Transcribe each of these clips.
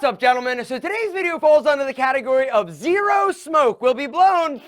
What's up, gentlemen? So today's video falls under the category of zero smoke will be blown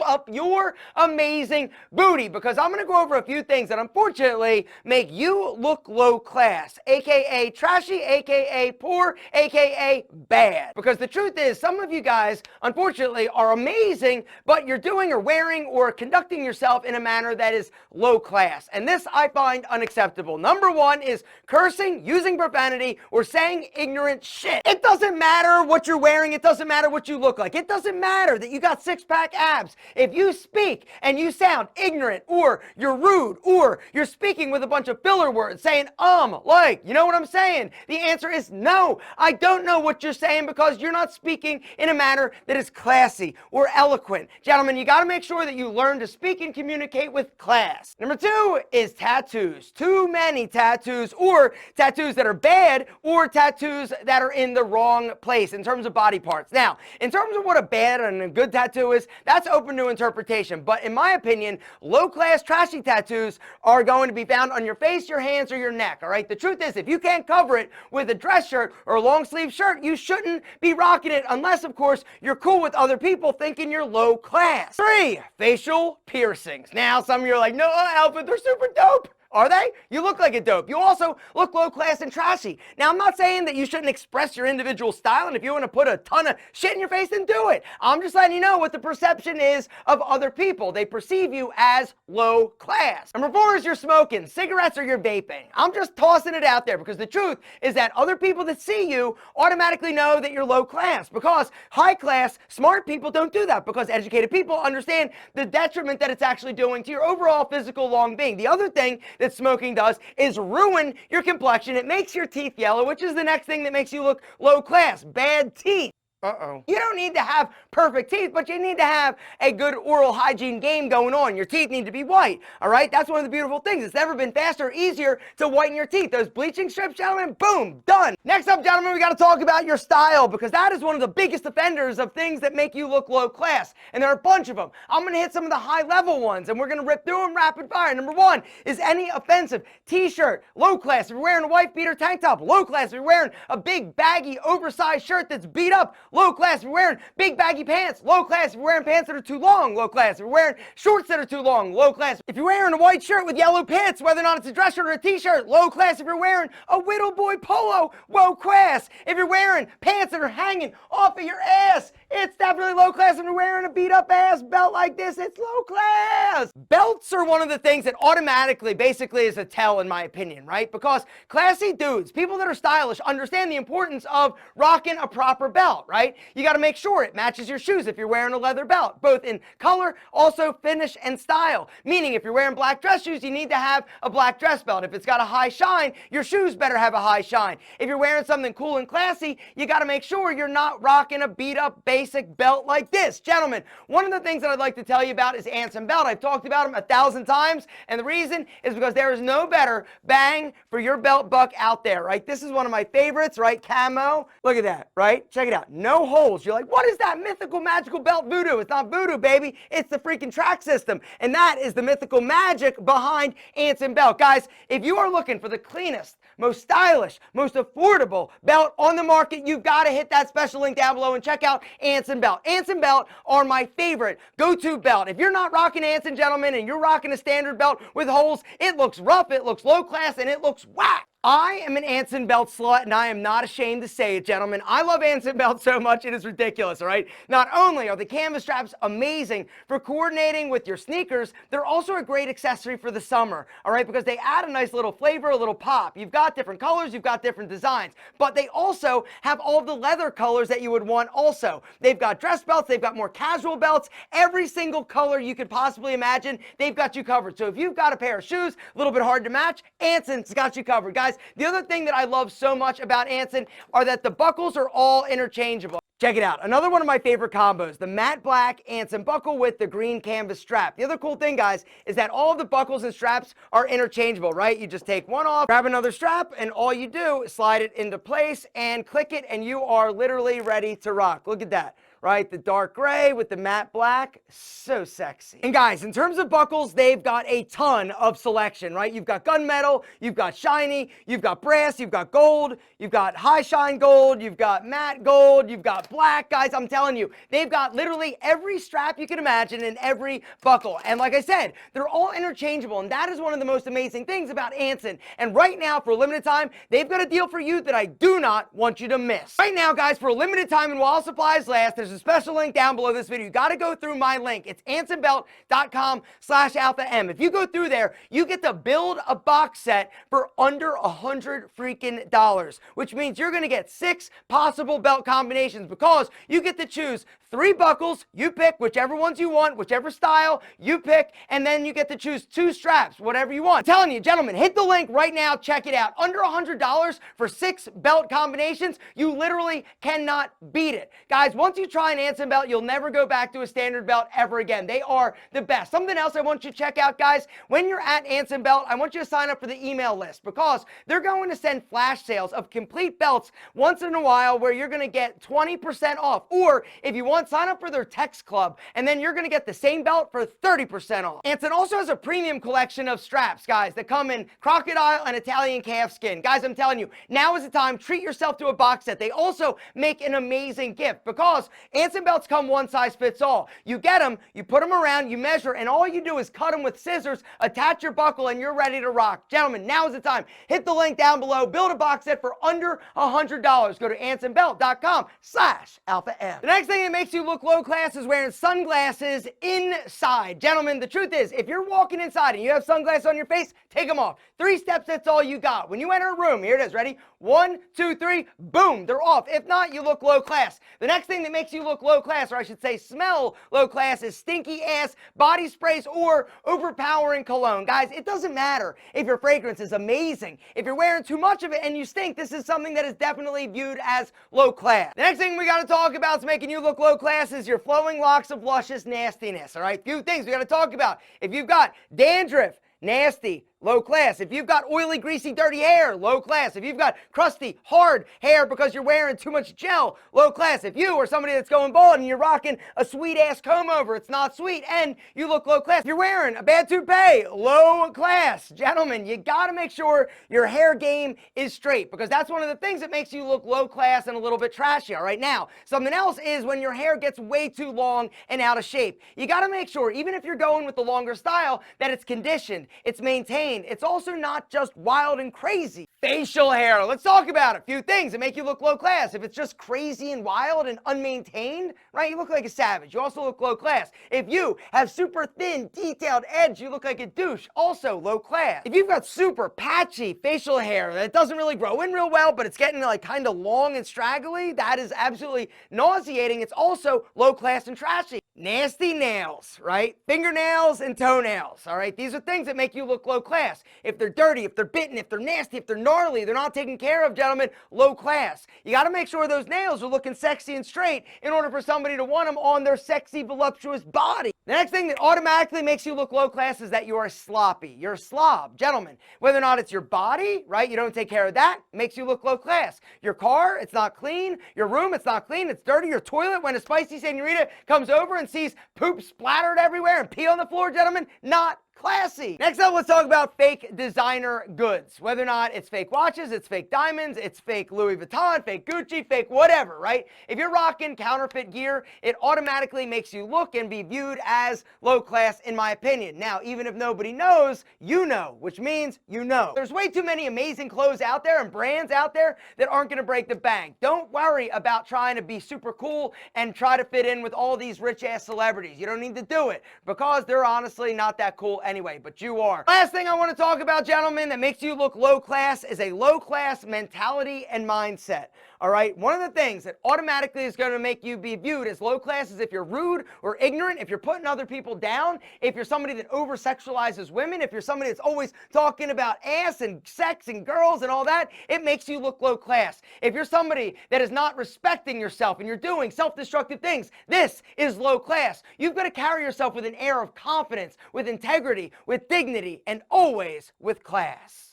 up your amazing booty, because I'm going to go over a few things that unfortunately make you look low class, aka trashy, aka poor, aka bad. Because the truth is, some of you guys unfortunately are amazing, but you're doing or wearing or conducting yourself in a manner that is low class, and this I find unacceptable. Number one is cursing, using profanity, or saying ignorant shit. It doesn't matter what you're wearing, it doesn't matter what you look like, it doesn't matter that you got six-pack abs. If you speak and you sound ignorant, or you're rude, or you're speaking with a bunch of filler words saying like, you know what I'm saying? The answer is no, I don't know what you're saying, because you're not speaking in a manner that is classy or eloquent. Gentlemen, you got to make sure that you learn to speak and communicate with class. Number two is tattoos. Too many tattoos, or tattoos that are bad, or tattoos that are in the wrong place in terms of body parts. Now, in terms of what a bad and a good tattoo is, that's open to interpretation, but in my opinion, low-class trashy tattoos are going to be found on your face, your hands, or your neck. All right, the truth is, if you can't cover it with a dress shirt or a long sleeve shirt, you shouldn't be rocking it, unless of course you're cool with other people thinking you're low class. 3, facial piercings. Now some of you are like, no, Alfred, they're super dope. Are they? You look like a dope. You also look low class and trashy. Now, I'm not saying that you shouldn't express your individual style, and if you want to put a ton of shit in your face, then do it. I'm just letting you know what the perception is of other people. They perceive you as low class. Number 4 is you're smoking cigarettes or you're vaping. I'm just tossing it out there, because the truth is that other people that see you automatically know that you're low class, because high class, smart people don't do that, because educated people understand the detriment that it's actually doing to your overall physical well-being. The other thing that smoking does is ruin your complexion. It makes your teeth yellow, which is the next thing that makes you look low class. Bad teeth. You don't need to have perfect teeth, but you need to have a good oral hygiene game going on. Your teeth need to be white, all right? That's one of the beautiful things. It's never been faster or easier to whiten your teeth. Those bleaching strips, gentlemen, boom, done. Next up, gentlemen, we got to talk about your style, because that is one of the biggest offenders of things that make you look low class, and there are a bunch of them. I'm going to hit some of the high-level ones, and we're going to rip through them rapid fire. Number 1 is any offensive t-shirt, low class. If you're wearing a white beater tank top, low class. If you're wearing a big, baggy, oversized shirt that's beat up, low class. If you're wearing big baggy pants, low class. If you're wearing pants that are too long, low class. If you're wearing shorts that are too long, low class. If you're wearing a white shirt with yellow pants, whether or not it's a dress shirt or a t-shirt, low class. If you're wearing a Whittle Boy polo, low class. If you're wearing pants that are hanging off of your ass, it's definitely low class. If you're wearing a beat up ass belt like this, it's low class. Belts are one of the things that automatically basically is a tell, in my opinion, right? Because classy dudes, people that are stylish, understand the importance of rocking a proper belt, right? You got to make sure it matches your shoes if you're wearing a leather belt, both in color, also finish, and style. Meaning, if you're wearing black dress shoes, you need to have a black dress belt. If it's got a high shine, your shoes better have a high shine. If you're wearing something cool and classy, you got to make sure you're not rocking a beat up basic belt like this. Gentlemen, one of the things that I'd like to tell you about is Anson belt. I've talked about them 1,000 times, and the reason is because there is no better bang for your belt buck out there, right? This is one of my favorites, right? Camo. Look at that, right? Check it out. No holes. You're like, what is that mythical magical belt voodoo? It's not voodoo, baby. It's the freaking track system. And that is the mythical magic behind Anson belt. Guys, if you are looking for the cleanest, most stylish, most affordable belt on the market, you've got to hit that special link down below and check out Anson belt. Anson belt are my favorite go-to belt. If you're not rocking Anson, gentlemen, and you're rocking a standard belt with holes, it looks rough, it looks low class, and it looks whack. I am an Anson belt slut, and I am not ashamed to say it, gentlemen. I love Anson belts so much, it is ridiculous, all right? Not only are the canvas straps amazing for coordinating with your sneakers, they're also a great accessory for the summer, all right? Because they add a nice little flavor, a little pop. You've got different colors, you've got different designs, but they also have all of the leather colors that you would want also. They've got dress belts, they've got more casual belts, every single color you could possibly imagine, they've got you covered. So if you've got a pair of shoes, a little bit hard to match, Anson's got you covered. Guys, the other thing that I love so much about Anson are that the buckles are all interchangeable. Check it out. Another one of my favorite combos, the matte black Anson buckle with the green canvas strap. The other cool thing, guys, is that all of the buckles and straps are interchangeable, right? You just take one off, grab another strap, and all you do is slide it into place and click it, and you are literally ready to rock. Look at that. right? The dark gray with the matte black, so sexy. And guys, in terms of buckles, they've got a ton of selection, right? You've got gunmetal, you've got shiny, you've got brass, you've got gold, you've got high shine gold, you've got matte gold, you've got black. Guys, I'm telling you, they've got literally every strap you can imagine in every buckle. And like I said, they're all interchangeable, and that is one of the most amazing things about Anson. And right now, for a limited time, they've got a deal for you that I do not want you to miss. Right now, guys, for a limited time and while supplies last, there's a special link down below this video. You got to go through my link. It's ansonbelt.com/alpha-m. If you go through there, you get to build a box set for under $100 freaking dollars, which means you're going to get 6 possible belt combinations because you get to choose 3 buckles. You pick whichever ones you want, whichever style you pick, and then you get to choose 2 straps, whatever you want. I'm telling you, gentlemen, hit the link right now. Check it out. Under $100 for 6 belt combinations. You literally cannot beat it. Guys, once you try an Anson belt, you'll never go back to a standard belt ever again. They are the best. Something else I want you to check out, guys, when you're at Anson Belt, I want you to sign up for the email list because they're going to send flash sales of complete belts once in a while where you're going to get 20% off. Or if you want, sign up for their text club, and then you're going to get the same belt for 30% off. Anson also has a premium collection of straps, guys, that come in crocodile and Italian calf skin. Guys, I'm telling you, now is the time. Treat yourself to a box set. They also make an amazing gift because Anson belts come one size fits all. You get them, you put them around, you measure, and all you do is cut them with scissors, attach your buckle, and you're ready to rock. Gentlemen, now is the time. Hit the link down below. Build a box set for under $100. Go to ansonbelt.com/alpha-m. The next thing that makes you look low class is wearing sunglasses inside. Gentlemen, the truth is, if you're walking inside and you have sunglasses on your face, take them off. 3 steps, that's all you got. When you enter a room, here it is, ready? 1, 2, 3, boom, they're off. If not, you look low class. The next thing that makes you look low class, or I should say smell low class, is stinky ass body sprays or overpowering cologne. Guys, it doesn't matter if your fragrance is amazing. If you're wearing too much of it and you stink, this is something that is definitely viewed as low class. The next thing we got to talk about is making you look low class is your flowing locks of luscious nastiness. All right, few things we got to talk about. If you've got dandruff, nasty, low class. If you've got oily, greasy, dirty hair, low class. If you've got crusty, hard hair because you're wearing too much gel, low class. If you are somebody that's going bald and you're rocking a sweet-ass comb over, it's not sweet, and you look low class. If you're wearing a bad toupee, low class. Gentlemen, you gotta make sure your hair game is straight because that's one of the things that makes you look low class and a little bit trashy. All right, now, something else is when your hair gets way too long and out of shape. You gotta make sure, even if you're going with the longer style, that it's conditioned, it's maintained. It's also not just wild and crazy. Facial hair. Let's talk about a few things that make you look low class. If it's just crazy and wild and unmaintained, right, you look like a savage. You also look low class. If you have super thin, detailed edge, you look like a douche. Also low class. If you've got super patchy facial hair that doesn't really grow in real well, but it's getting like kind of long and straggly, that is absolutely nauseating. It's also low class and trashy. Nasty nails, right? Fingernails and toenails, all right? These are things that make you look low class. If they're dirty, if they're bitten, if they're nasty, if they're gnarly, they're not taken care of, gentlemen, low class. You got to make sure those nails are looking sexy and straight in order for somebody to want them on their sexy, voluptuous body. The next thing that automatically makes you look low class is that you are sloppy. You're a slob, gentlemen. Whether or not it's your body, right? You don't take care of that, makes you look low class. Your car, it's not clean. Your room, it's not clean. It's dirty. Your toilet, when a spicy senorita comes over and sees poop splattered everywhere and pee on the floor, gentlemen, not classy. Next up, let's talk about fake designer goods. Whether or not it's fake watches, it's fake diamonds, it's fake Louis Vuitton, fake Gucci, fake whatever, right? If you're rocking counterfeit gear, it automatically makes you look and be viewed as low class, in my opinion. Now, even if nobody knows, you know, which means you know. There's way too many amazing clothes out there and brands out there that aren't gonna break the bank. Don't worry about trying to be super cool and try to fit in with all these rich-ass celebrities. You don't need to do it because they're honestly not that cool anyway, but you are. Last thing I want to talk about, gentlemen, that makes you look low class is a low class mentality and mindset. All right, one of the things that automatically is going to make you be viewed as low class is if you're rude or ignorant, if you're putting other people down, if you're somebody that over sexualizes women, if you're somebody that's always talking about ass and sex and girls and all that, it makes you look low class. If you're somebody that is not respecting yourself and you're doing self-destructive things, this is low class. You've got to carry yourself with an air of confidence, with integrity, with dignity, and always with class.